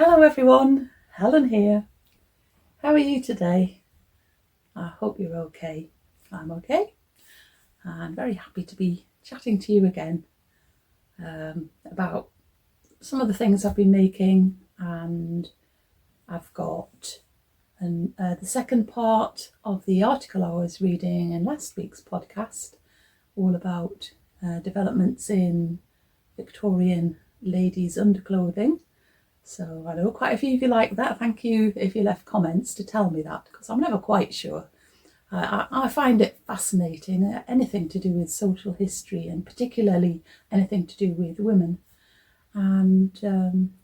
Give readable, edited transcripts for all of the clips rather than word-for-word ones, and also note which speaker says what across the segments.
Speaker 1: Hello everyone, Helen here. How are you today? I hope you're okay. I'm okay. I'm very happy to be chatting to you again about some of the things I've been making, and I've got the second part of the article I was reading in last week's podcast, all about developments in Victorian ladies' underclothing. So I know quite a few of you like that. Thank you if you left comments to tell me that, because I'm never quite sure. I find it fascinating, anything to do with social history, and particularly anything to do with women. And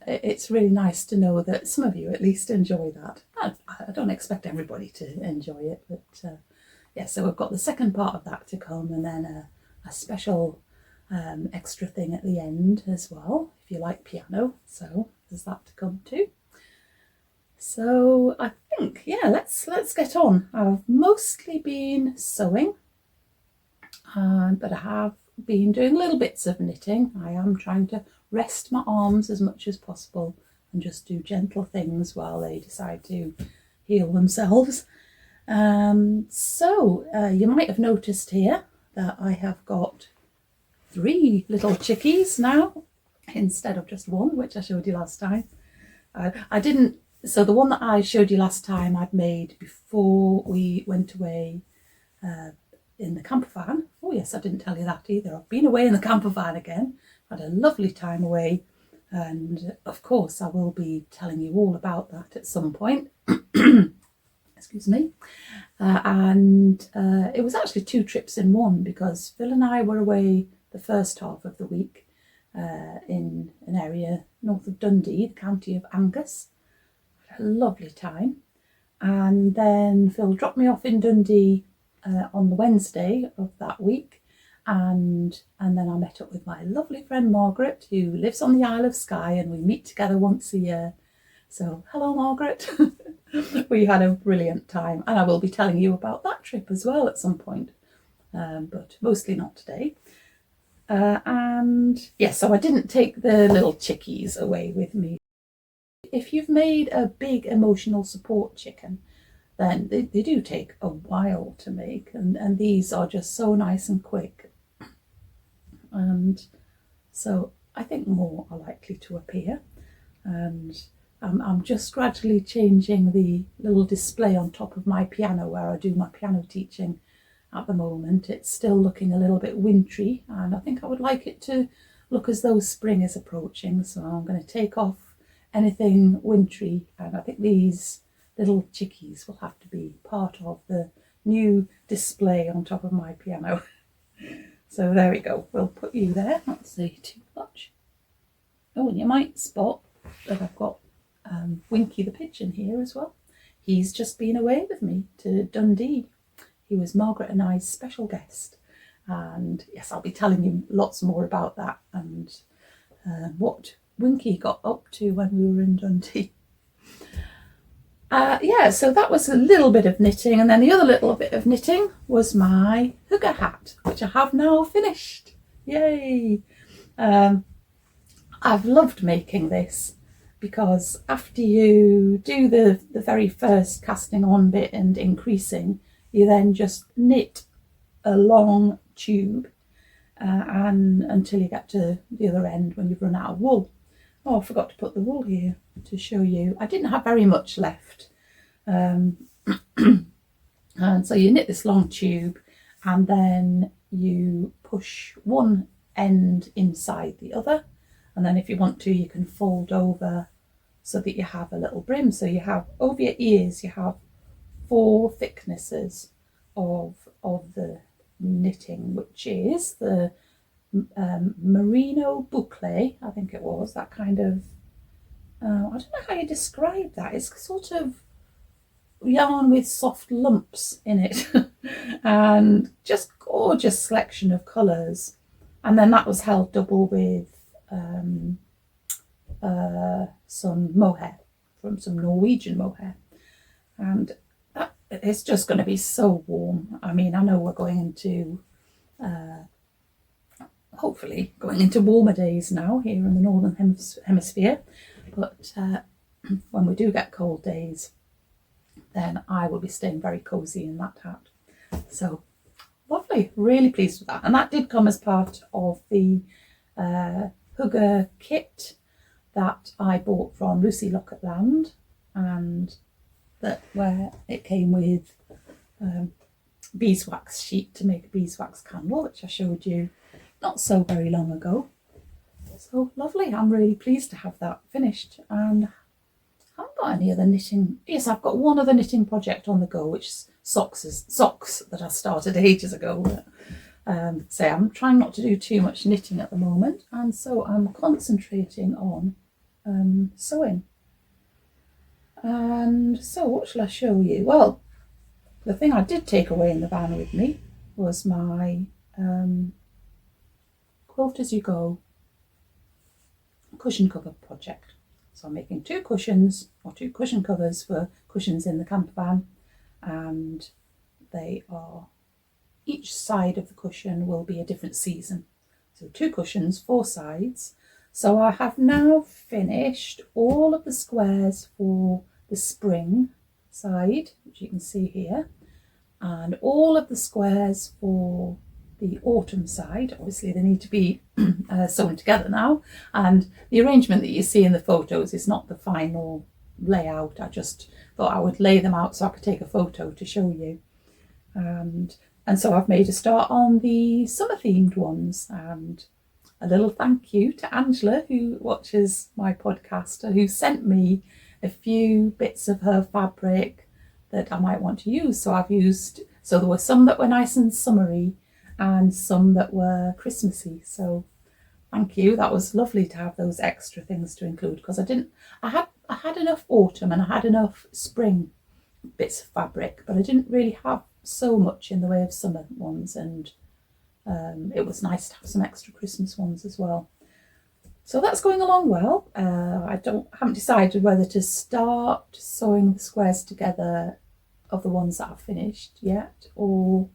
Speaker 1: it's really nice to know that some of you at least enjoy that. I don't expect everybody to enjoy it, but yeah, so we've got the second part of that to come, and then a special extra thing at the end as well, if you like piano. So there's that to come too. So I think, yeah, let's get on. I've mostly been sewing, but I have been doing little bits of knitting. I am trying to rest my arms as much as possible and just do gentle things while they decide to heal themselves. So you might have noticed here that I have got 3 little chickies now, instead of just one, which I showed you last time. So the one that I showed you last time I'd made before we went away in the camper van. Oh yes, I didn't tell you that either. I've been away in the camper van again, had a lovely time away, and of course I will be telling you all about that at some point. Excuse me. And it was actually 2 trips in one, because Phil and I were away the first half of the week in an area north of Dundee, the county of Angus. Had a lovely time. And then Phil dropped me off in Dundee on the Wednesday of that week, and then I met up with my lovely friend Margaret, who lives on the Isle of Skye, and we meet together once a year. So hello Margaret. We had a brilliant time, and I will be telling you about that trip as well at some point, but mostly not today. And yeah, so I didn't take the little chickies away with me. If you've made a big emotional support chicken, then they do take a while to make, and these are just so nice and quick. And so I think more are likely to appear. And I'm just gradually changing the little display on top of my piano where I do my piano teaching at the moment. It's still looking a little bit wintry, and I think I would like it to look as though spring is approaching. So I'm going to take off anything wintry, and I think these little chickies will have to be part of the new display on top of my piano. So there we go, we'll put you there, not say too much. Oh, and you might spot that I've got Winky the pigeon here as well. He's just been away with me to Dundee. He was Margaret and I's special guest, and yes, I'll be telling you lots more about that and what Winky got up to when we were in Dundee. Yeah, so that was a little bit of knitting, and then the other little bit of knitting was my Hygge hat, which I have now finished. Yay! I've loved making this, because after you do the very first casting on bit and increasing, you then just knit a long tube and until you get to the other end when you've run out of wool. Oh, I forgot to put the wool here to show you. I didn't have very much left. And so you knit this long tube, and then you push one end inside the other. And then if you want to, you can fold over so that you have a little brim. So you have, over your ears, you have 4 thicknesses of the knitting, which is the merino boucle, I think it was, that kind of, I don't know how you describe that. It's sort of yarn with soft lumps in it and just gorgeous selection of colours. And then that was held double with some mohair, from some Norwegian mohair. And it's just going to be so warm. I mean, I know we're going into hopefully going into warmer days now here in the northern hemisphere, but when we do get cold days, then I will be staying very cosy in that hat. So lovely, really pleased with that. And that did come as part of the Hygge kit that I bought from Lucy Locketland, and that where it came with beeswax sheet to make a beeswax candle, which I showed you not so very long ago. So lovely, I'm really pleased to have that finished. And I haven't got any other knitting. Yes, I've got one other knitting project on the go, which is socks that I started ages ago. So I'm trying not to do too much knitting at the moment, and so I'm concentrating on sewing. And so what shall I show you? Well, the thing I did take away in the van with me was my Quilt-as-you-go cushion cover project. So I'm making 2 cushions, or 2 cushion covers for cushions in the camper van, and they are, each side of the cushion will be a different season. So 2 cushions, 4 sides. So I have now finished all of the squares for the spring side, which you can see here, and all of the squares for the autumn side. Obviously they need to be sewn together now, and the arrangement that you see in the photos is not the final layout. I just thought I would lay them out so I could take a photo to show you. And so I've made a start on the summer themed ones, and a little thank you to Angela, who watches my podcast, who sent me a few bits of her fabric that I might want to use. So there were some that were nice and summery and some that were Christmassy. So thank you. That was lovely to have those extra things to include, because I had enough autumn and I had enough spring bits of fabric, but I didn't really have so much in the way of summer ones, and it was nice to have some extra Christmas ones as well. So that's going along well. I haven't decided whether to start sewing the squares together of the ones that I've finished yet, or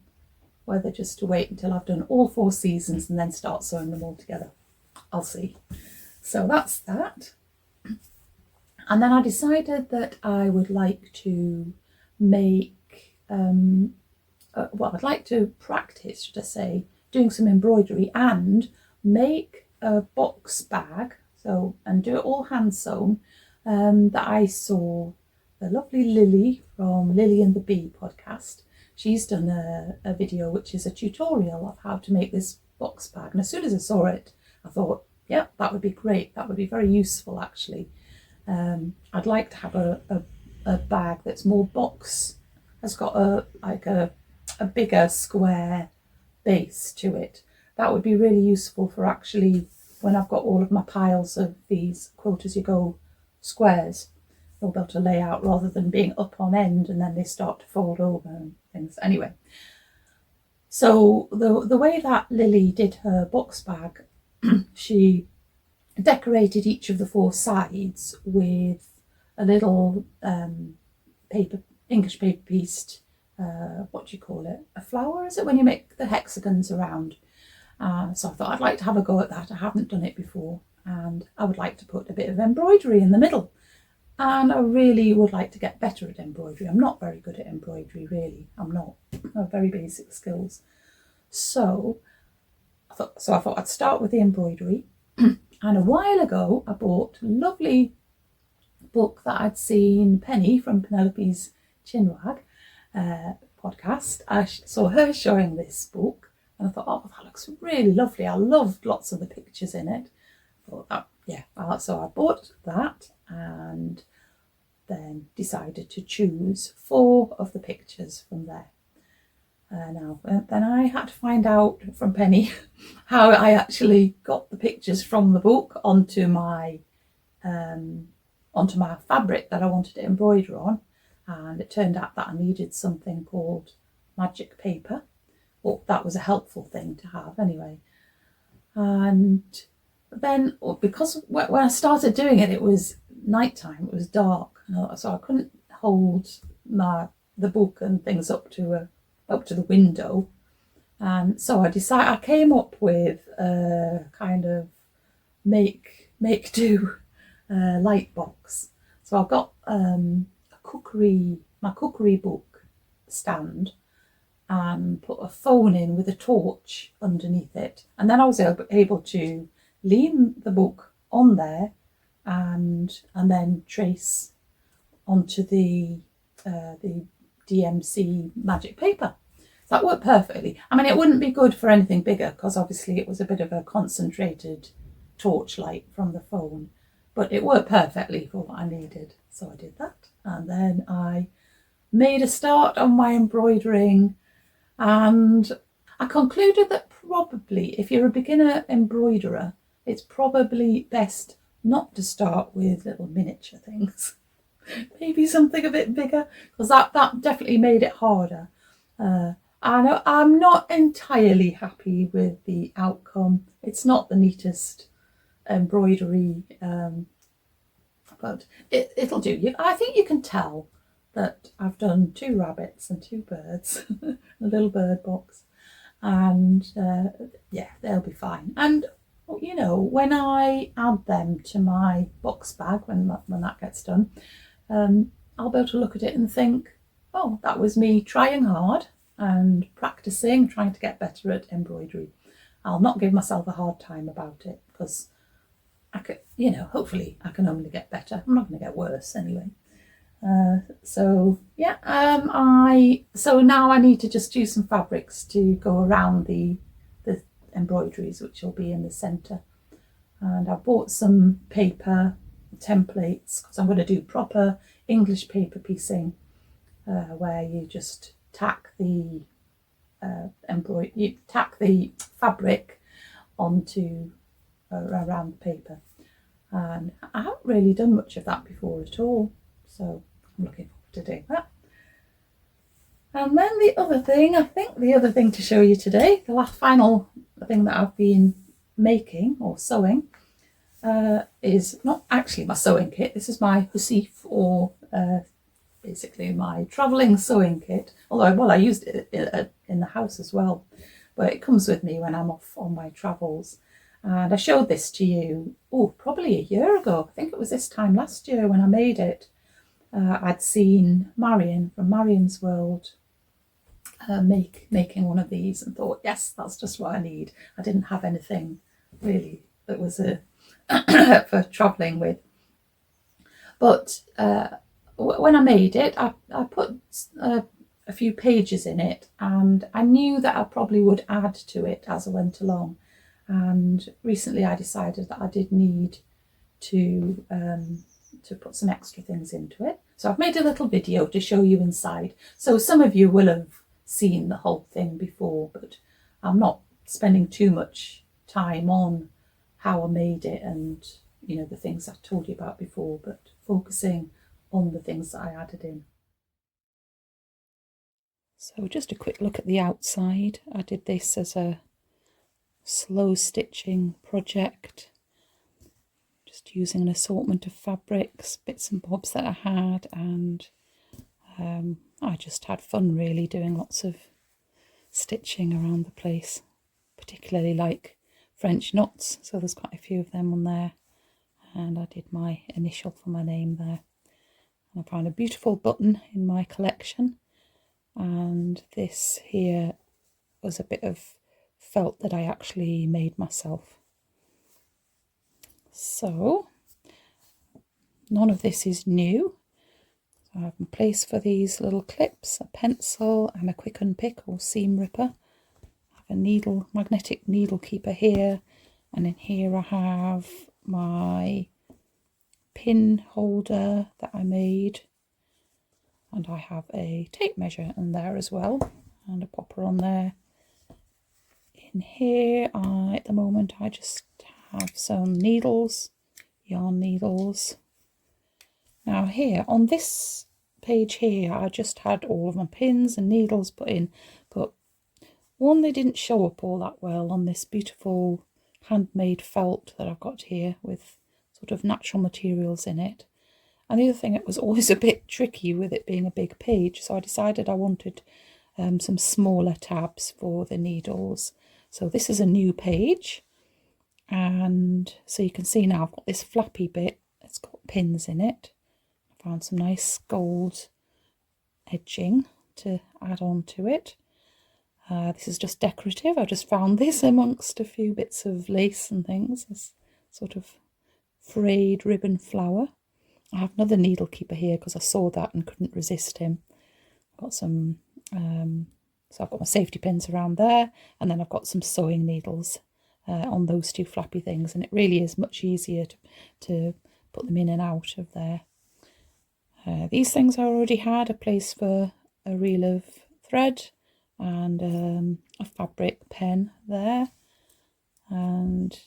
Speaker 1: whether just to wait until I've done all 4 seasons and then start sewing them all together. I'll see. So that's that. And then I decided that I would like to make, I'd like to practice, should I say, doing some embroidery and make a box bag, and do it all hand sewn, that I saw the lovely Lilly from Lilly and the Bee podcast. She's done a video which is a tutorial of how to make this box bag, and as soon as I saw it I thought, yeah, that would be great, that would be very useful actually. I'd like to have a bag that's more box, has got a bigger square base to it. That would be really useful for actually when I've got all of my piles of these Quilt-as-you-go squares. They'll be able to lay out rather than being up on end and then they start to fold over and things. Anyway, so the way that Lilly did her box bag, she decorated each of the 4 sides with a little English paper pieced, what do you call it? A flower, is it, when you make the hexagons around? So I thought I'd like to have a go at that. I haven't done it before, and I would like to put a bit of embroidery in the middle. And I really would like to get better at embroidery. I'm not very good at embroidery, really. I'm not. I have very basic skills. So I thought I'd start with the embroidery. And a while ago, I bought a lovely book that I'd seen Penny from Penelope's Chinwag podcast. I saw her showing this book, and I thought, oh, that looks really lovely. I loved lots of the pictures in it. I thought that, yeah. So I bought that and then decided to choose 4 of the pictures from there. Then I had to find out from Penny how I actually got the pictures from the book onto my fabric that I wanted to embroider on, and it turned out that I needed something called magic paper. Well, that was a helpful thing to have anyway. And then, because when I started doing it, it was nighttime, it was dark, so I couldn't hold the book and things up to the window, and so I came up with a kind of make do light box. So So I've got my cookery book stand, and put a phone in with a torch underneath it, and then I was able to lean the book on there and then trace onto the DMC magic paper. That worked perfectly. I mean, it wouldn't be good for anything bigger because obviously it was a bit of a concentrated torchlight from the phone, but it worked perfectly for what I needed. So I did that, and then I made a start on my embroidering, and I concluded that probably if you're a beginner embroiderer, it's probably best not to start with little miniature things. Maybe something a bit bigger, because that definitely made it harder. I'm not entirely happy with the outcome. It's not the neatest embroidery, but it'll do. I think you can tell that I've done 2 rabbits and 2 birds, a little bird box, and yeah, they'll be fine. And you know, when I add them to my box bag, when that gets done, I'll be able to look at it and think, oh, that was me trying hard and practicing, trying to get better at embroidery. I'll not give myself a hard time about it, because I could, you know, hopefully I can only get better. I'm not going to get worse anyway. So yeah, so now I need to just do some fabrics to go around the embroideries, which will be in the centre. And I bought some paper templates because I'm going to do proper English paper piecing, where you just tack the fabric onto around the paper, and I haven't really done much of that before at all, so I'm looking forward to doing that. And then the other thing to show you today, the last final thing that I've been making or sewing, is not actually my sewing kit. This is my Husif, or basically my travelling sewing kit. Although, I used it in the house as well, but it comes with me when I'm off on my travels. And I showed this to you, probably a year ago. I think it was this time last year when I made it. I'd seen Marion from Marion's World making one of these, and thought, yes, that's just what I need. I didn't have anything really that was for travelling with. But when I made it, I put a few pages in it, and I knew that I probably would add to it as I went along. And recently I decided that I did need to put some extra things into it. So I've made a little video to show you inside. So some of you will have seen the whole thing before, but I'm not spending too much time on how I made it and, you know, the things I've told you about before, but focusing on the things that I added in. So just a quick look at the outside. I did this as a slow stitching project, just using an assortment of fabrics, bits and bobs that I had, and I just had fun really doing lots of stitching around the place, particularly like French knots, so there's quite a few of them on there, and I did my initial for my name there. And I found a beautiful button in my collection, and this here was a bit of felt that I actually made myself. So none of this is new. So I have a place for these little clips, a pencil and a quick unpick or seam ripper. I have a magnetic needle keeper here, and in here I have my pin holder that I made, and I have a tape measure in there as well, and a popper on there. In here, at the moment, I just have some needles, yarn needles. Now here, on this page here, I just had all of my pins and needles put in, but one, they didn't show up all that well on this beautiful handmade felt that I've got here with sort of natural materials in it. And the other thing, it was always a bit tricky with it being a big page, so I decided I wanted some smaller tabs for the needles. So this is a new page, and so you can see now I've got this flappy bit, it's got pins in it. Found some nice gold edging to add on to it. This is just decorative. I just found this amongst a few bits of lace and things. This sort of frayed ribbon flower. I have another needle keeper here because I saw that and couldn't resist him. I've got some, so I've got my safety pins around there, and then I've got some sewing needles on those two flappy things, and it really is much easier to put them in and out of there. These things I already had a place for a reel of thread and a fabric pen there, and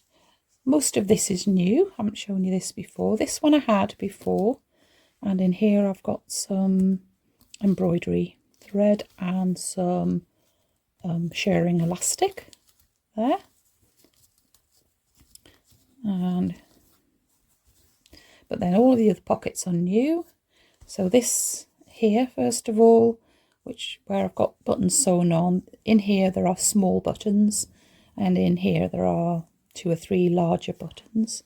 Speaker 1: most of this is new. I haven't shown you this before. This one I had before, and in here I've got some embroidery thread and some shirring elastic there. But then all of the other pockets are new. So this here, first of all, where I've got buttons sewn on, in here there are small buttons, and in here there are 2 or 3 larger buttons.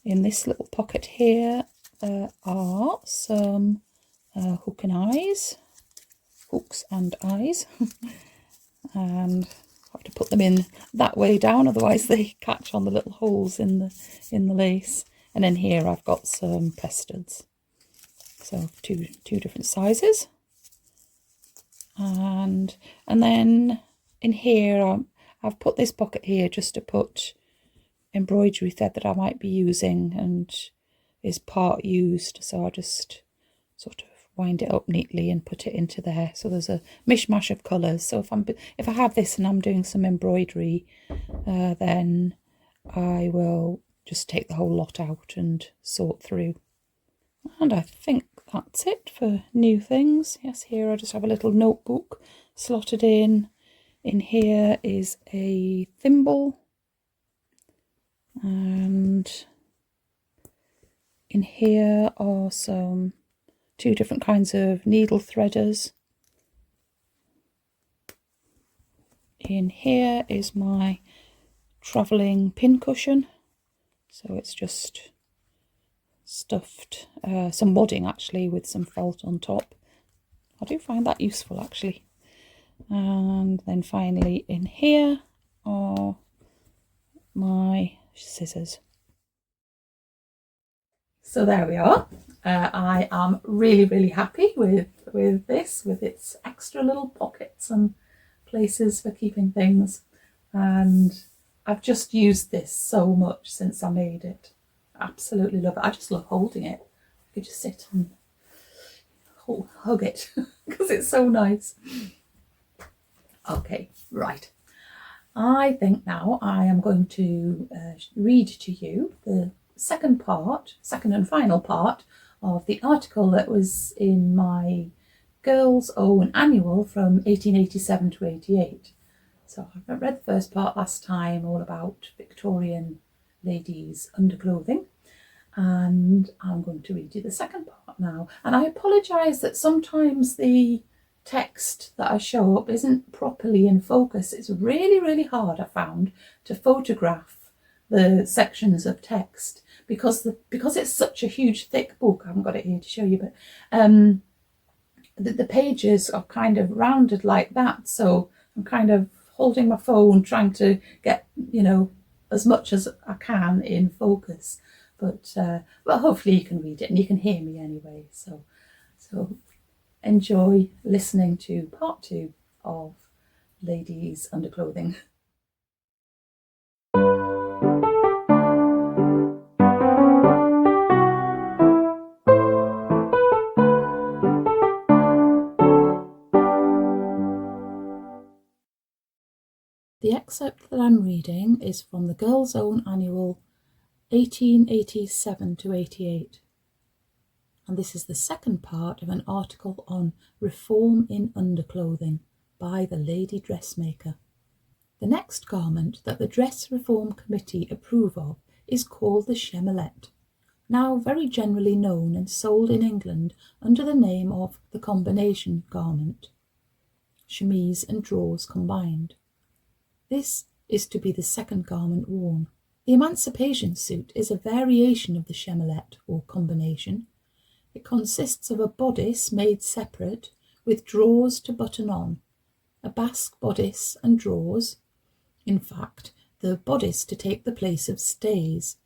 Speaker 1: In this little pocket here there are some hooks and eyes, and I have to put them in that way down, otherwise they catch on the little holes in the lace. And in here I've got some pestards, so two different sizes. And then in here I've put this pocket here just to put embroidery thread that I might be using and is part used, so I just sort of wind it up neatly and put it into there. So there's a mishmash of colours. So if I have this and I'm doing some embroidery, then I will just take the whole lot out and sort through. And I think that's it for new things. Yes, here I just have a little notebook slotted in. In here is a thimble, and in here are some 2 different kinds of needle threaders. In here is my travelling pin cushion, so it's just stuffed, some wadding actually with some felt on top. I do find that useful actually. And then finally in here are my scissors. So there we are. I am really happy with this, with its extra little pockets and places for keeping things, and I've just used this so much since I made it. Absolutely love it. I just love holding it. I could just sit and hug it because it's so nice. Okay, right. I think now I am going to read to you the second and final part of the article that was in my Girls' Own Annual from 1887 to 88. So I read the first part last time, all about Victorian ladies' underclothing, and I'm going to read you the second part now. And I apologise that sometimes the text that I show up isn't properly in focus. It's really hard, I found, to photograph the sections of text because it's such a huge thick book. I haven't got it here to show you, but the pages are kind of rounded like that, so I'm kind of holding my phone trying to get, as much as I can in focus, but hopefully you can read it and you can hear me anyway, so enjoy listening to part 2 of Ladies' Underclothing. The excerpt that I'm reading is from the Girls' Own Annual 1887 to 88. And this is the second part of an article on Reform in Underclothing by the Lady Dressmaker. The next garment that the Dress Reform Committee approve of is called the chemelette, now very generally known and sold in England under the name of the combination garment, chemise and drawers combined. This is to be the second garment worn. The emancipation suit is a variation of the chemelette or combination, It consists of a bodice made separate with drawers to button on, a basque bodice and drawers, in fact, the bodice to take the place of stays.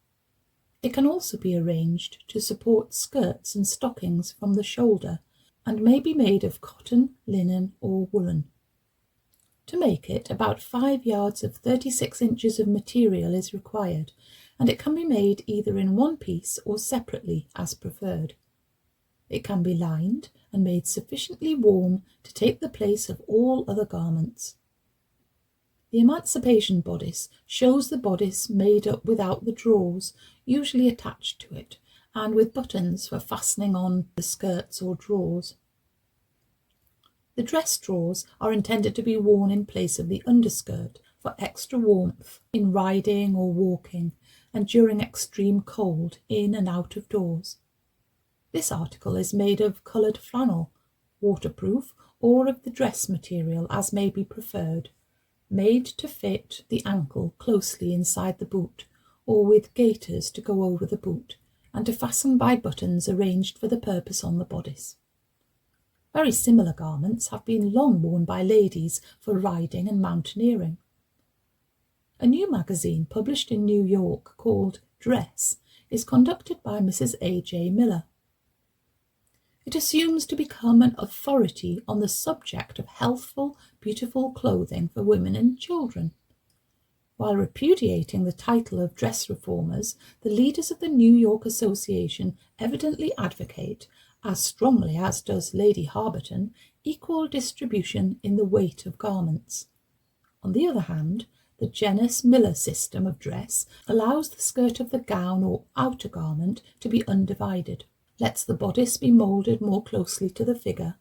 Speaker 1: It can also be arranged to support skirts and stockings from the shoulder and may be made of cotton, linen or woolen. To make it, about 5 yards of 36 inches of material is required, and it can be made either in one piece or separately as preferred. It can be lined and made sufficiently warm to take the place of all other garments. The emancipation bodice shows the bodice made up without the drawers, usually attached to it, and with buttons for fastening on the skirts or drawers. The dress drawers are intended to be worn in place of the underskirt for extra warmth in riding or walking and during extreme cold in and out of doors. This article is made of coloured flannel, waterproof, or of the dress material as may be preferred, made to fit the ankle closely inside the boot, or with gaiters to go over the boot, and to fasten by buttons arranged for the purpose on the bodice. Very similar garments have been long worn by ladies for riding and mountaineering. A new magazine published in New York called Dress is conducted by Mrs. A.J. Miller. It assumes to become an authority on the subject of healthful, beautiful clothing for women and children. While repudiating the title of dress reformers, the leaders of the New York Association evidently advocate, as strongly as does Lady Harberton, equal distribution in the weight of garments. On the other hand, the Jenness Miller system of dress allows the skirt of the gown or outer garment to be undivided, lets the bodice be moulded more closely to the figure,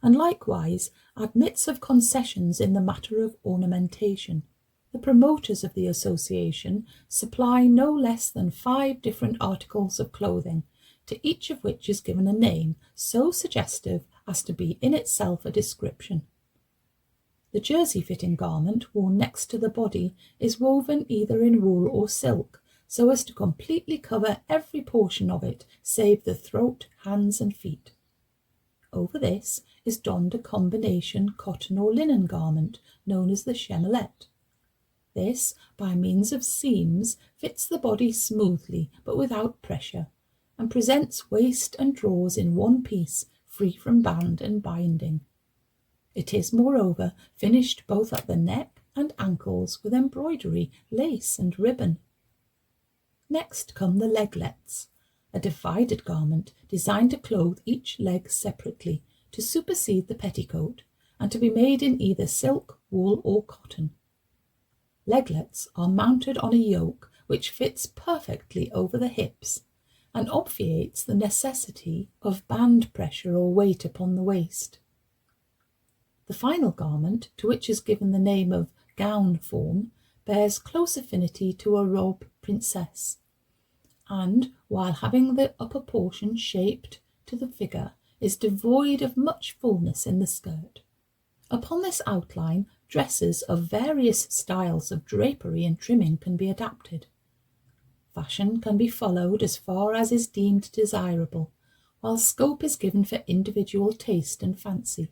Speaker 1: and likewise admits of concessions in the matter of ornamentation. The promoters of the association supply no less than 5 different articles of clothing, to each of which is given a name so suggestive as to be in itself a description. The jersey-fitting garment worn next to the body is woven either in wool or silk, so as to completely cover every portion of it save the throat, hands and feet. Over this is donned a combination cotton or linen garment known as the chemelette. This, by means of seams, fits the body smoothly but without pressure, and presents waist and drawers in one piece, free from band and binding. It is, moreover, finished both at the neck and ankles with embroidery, lace and ribbon. Next come the leglets, a divided garment designed to clothe each leg separately, to supersede the petticoat, and to be made in either silk, wool or cotton. Leglets are mounted on a yoke which fits perfectly over the hips, and obviates the necessity of band pressure or weight upon the waist. The final garment, to which is given the name of gown form, bears close affinity to a robe princesse, and, while having the upper portion shaped to the figure, is devoid of much fullness in the skirt. Upon this outline, dresses of various styles of drapery and trimming can be adapted. Fashion can be followed as far as is deemed desirable, while scope is given for individual taste and fancy.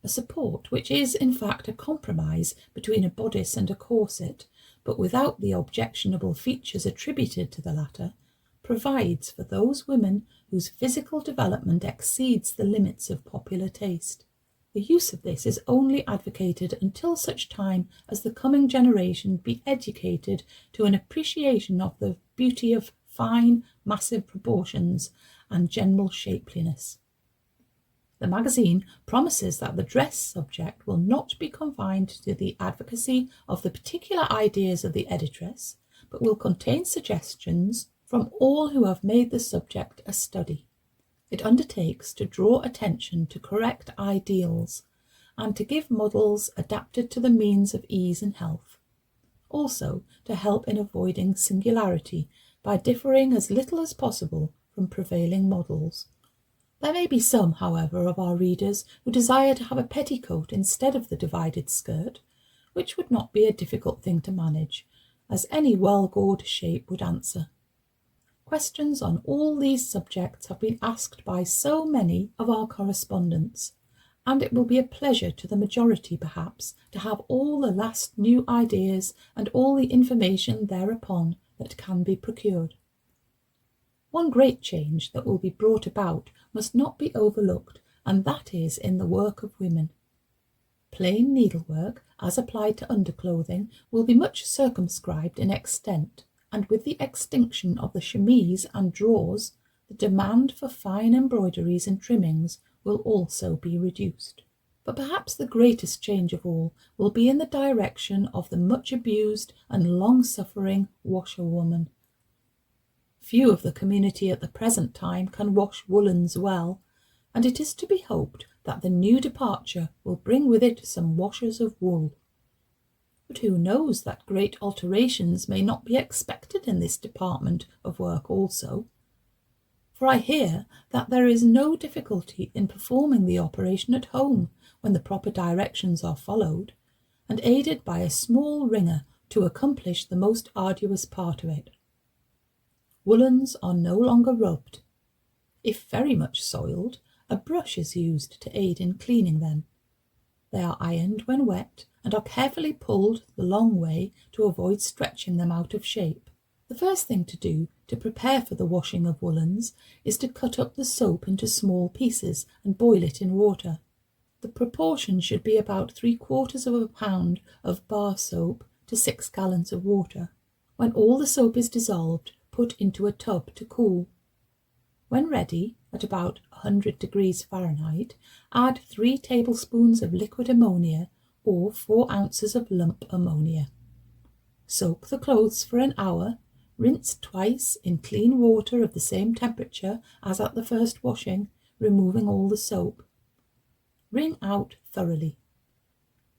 Speaker 1: A support which is in fact a compromise between a bodice and a corset, but without the objectionable features attributed to the latter, provides for those women whose physical development exceeds the limits of popular taste. The use of this is only advocated until such time as the coming generation be educated to an appreciation of the beauty of fine, massive proportions and general shapeliness. The magazine promises that the dress subject will not be confined to the advocacy of the particular ideas of the editress, but will contain suggestions from all who have made the subject a study. It undertakes to draw attention to correct ideals and to give models adapted to the means of ease and health. Also to help in avoiding singularity by differing as little as possible from prevailing models. There may be some, however, of our readers who desire to have a petticoat instead of the divided skirt, which would not be a difficult thing to manage, as any well-gored shape would answer. Questions on all these subjects have been asked by so many of our correspondents, and it will be a pleasure to the majority perhaps to have all the last new ideas and all the information thereupon that can be procured. One great change that will be brought about must not be overlooked, and that is in the work of women. Plain needlework, as applied to underclothing, will be much circumscribed in extent, and with the extinction of the chemise and drawers, the demand for fine embroideries and trimmings will also be reduced. But perhaps the greatest change of all will be in the direction of the much abused and long-suffering washerwoman. Few of the community at the present time can wash woollens well, and it is to be hoped that the new departure will bring with it some washers of wool. But who knows that great alterations may not be expected in this department of work also? For I hear that there is no difficulty in performing the operation at home when the proper directions are followed, and aided by a small wringer to accomplish the most arduous part of it. Woollens are no longer rubbed. If very much soiled, a brush is used to aid in cleaning them. They are ironed when wet and are carefully pulled the long way to avoid stretching them out of shape. The first thing to do to prepare for the washing of woollens is to cut up the soap into small pieces and boil it in water. The proportion should be about 3/4 pound of bar soap to 6 gallons of water. When all the soap is dissolved, put into a tub to cool. When ready, at about 100 degrees Fahrenheit, add 3 tablespoons of liquid ammonia or 4 ounces of lump ammonia. Soak the clothes for an hour, rinse twice in clean water of the same temperature as at the first washing, removing all the soap. Wring out thoroughly.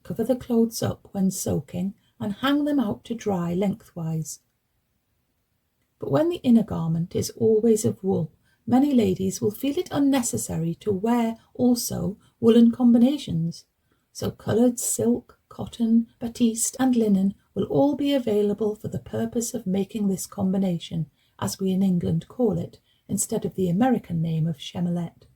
Speaker 1: Cover the clothes up when soaking and hang them out to dry lengthwise. But when the inner garment is always of wool, many ladies will feel it unnecessary to wear also woolen combinations, so coloured silk, cotton, batiste and linen will all be available for the purpose of making this combination, as we in England call it, instead of the American name of chemelette.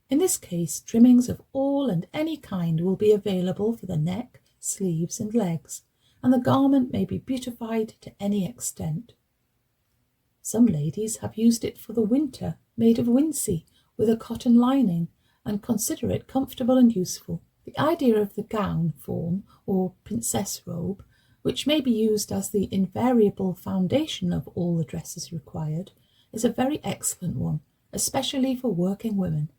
Speaker 1: In this case, trimmings of all and any kind will be available for the neck, sleeves and legs, and the garment may be beautified to any extent. Some ladies have used it for the winter, made of wincey, with a cotton lining, and consider it comfortable and useful. The idea of the gown form, or princess robe, which may be used as the invariable foundation of all the dresses required, is a very excellent one, especially for working women.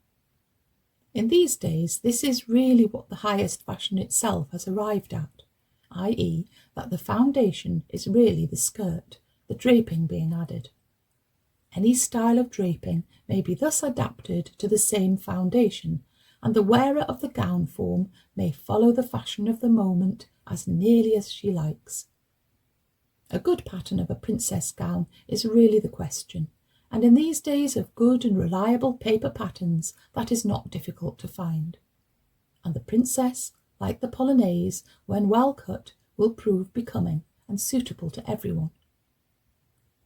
Speaker 1: In these days, this is really what the highest fashion itself has arrived at, i.e., that the foundation is really the skirt, the draping being added. Any style of draping may be thus adapted to the same foundation, and the wearer of the gown form may follow the fashion of the moment as nearly as she likes. A good pattern of a princess gown is really the question, and in these days of good and reliable paper patterns that is not difficult to find. And the princess, like the polonaise, when well cut, will prove becoming and suitable to everyone.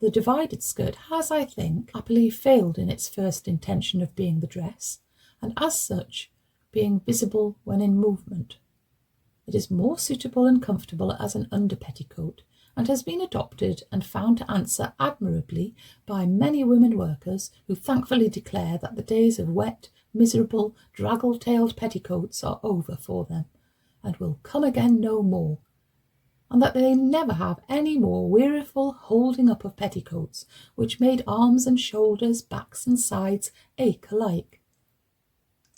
Speaker 1: The divided skirt has, I think, happily failed in its first intention of being the dress, and as such, being visible when in movement. It is more suitable and comfortable as an under-petticoat, and has been adopted and found to answer admirably by many women workers who thankfully declare that the days of wet, miserable, draggle-tailed petticoats are over for them, and will come again no more, and that they never have any more weariful holding up of petticoats, which made arms and shoulders, backs and sides ache alike.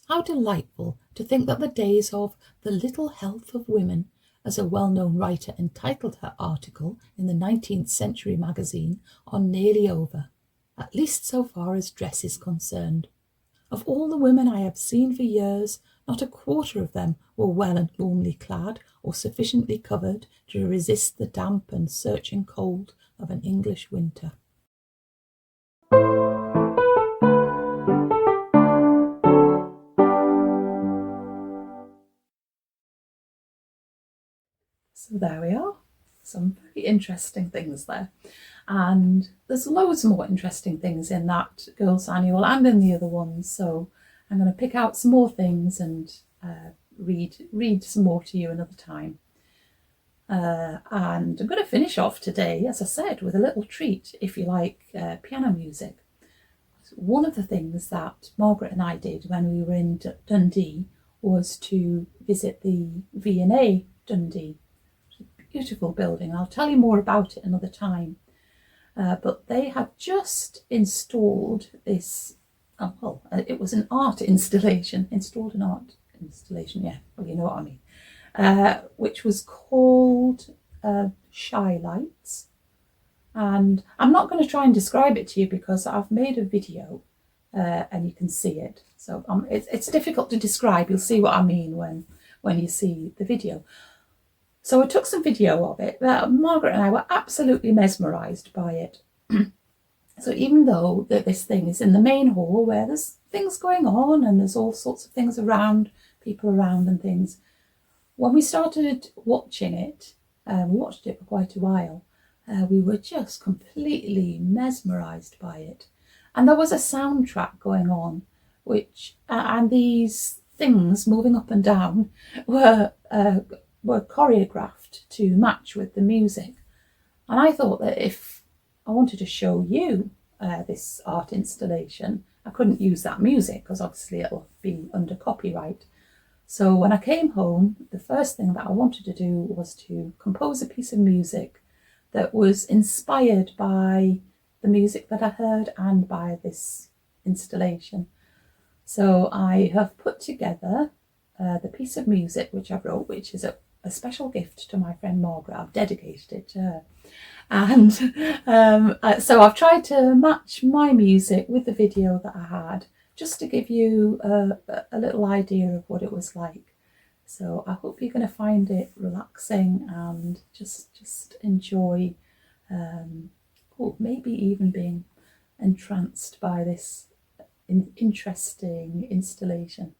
Speaker 1: How delightful to think that the days of the little health of women, as a well-known writer entitled her article in the 19th Century magazine, are nearly over, at least so far as dress is concerned. Of all the women I have seen for years, not a quarter of them were well and warmly clad or sufficiently covered to resist the damp and searching cold of an English winter. So there we are, some very interesting things there. And there's loads more interesting things in that girls' annual and in the other ones. So I'm going to pick out some more things and read some more to you another time. And I'm going to finish off today, as I said, with a little treat if you like piano music. One of the things that Margaret and I did when we were in Dundee was to visit the V&A Dundee. It's a beautiful building. I'll tell you more about it another time. But they had just installed this, it was an art installation, yeah, well, you know what I mean, which was called Shy Lights. And I'm not going to try and describe it to you because I've made a video and you can see it. So it's difficult to describe. You'll see what I mean when you see the video. So I took some video of it. Margaret and I were absolutely mesmerised by it. So even though this thing is in the main hall where there's things going on and there's all sorts of things around, people around and things, when we started watching it, we watched it for quite a while, we were just completely mesmerised by it. And there was a soundtrack going on, which and these things moving up and down were choreographed to match with the music. And I thought that if I wanted to show you this art installation, I couldn't use that music because obviously it'll be under copyright. So when I came home, the first thing that I wanted to do was to compose a piece of music that was inspired by the music that I heard and by this installation. So I have put together the piece of music which I wrote, which is a special gift to my friend Margaret. I've dedicated it to her. And so I've tried to match my music with the video that I had, just to give you a little idea of what it was like. So I hope you're going to find it relaxing and just enjoy, or maybe even being entranced by this interesting installation.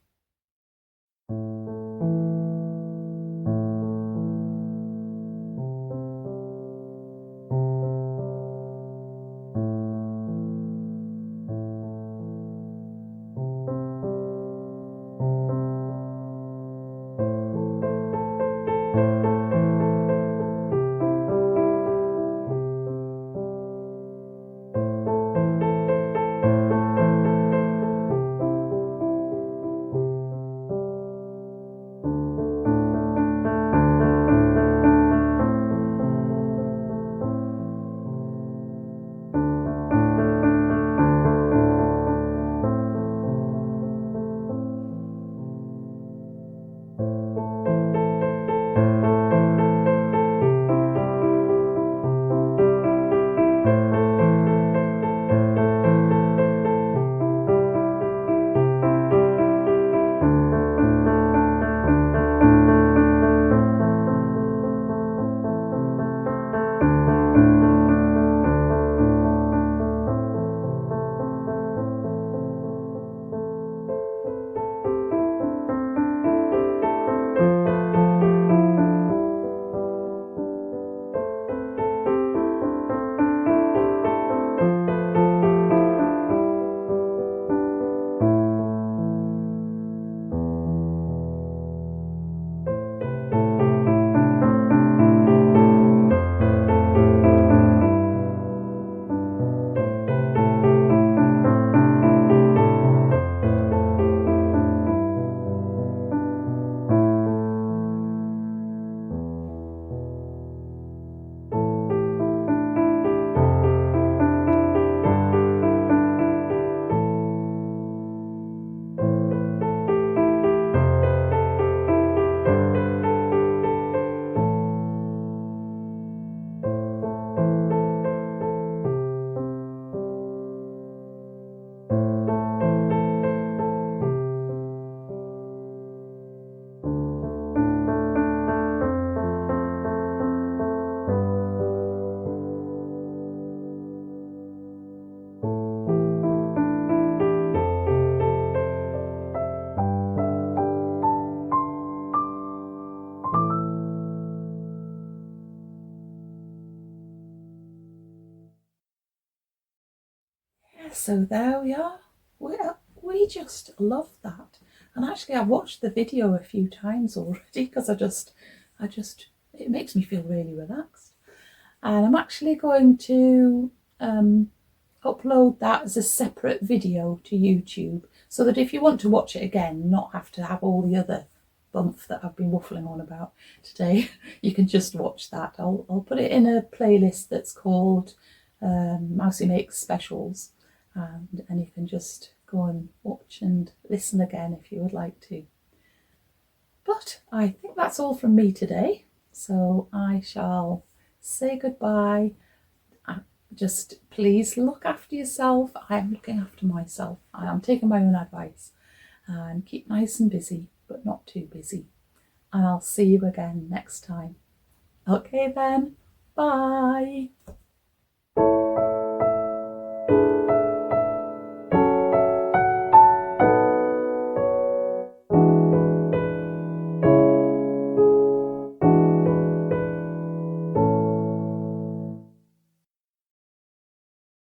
Speaker 1: So there we are. We just love that. And actually, I've watched the video a few times already because it makes me feel really relaxed. And I'm actually going to upload that as a separate video to YouTube so that if you want to watch it again, not have to have all the other bump that I've been waffling on about today, you can just watch that. I'll put it in a playlist that's called Mousie Makes Specials, and you can just go and watch and listen again if you would like to. But I think that's all from me today, so I shall say goodbye. Just please look after yourself. I am looking after myself. I am taking my own advice, and keep nice and busy, but not too busy. And I'll see you again next time. Okay then, bye.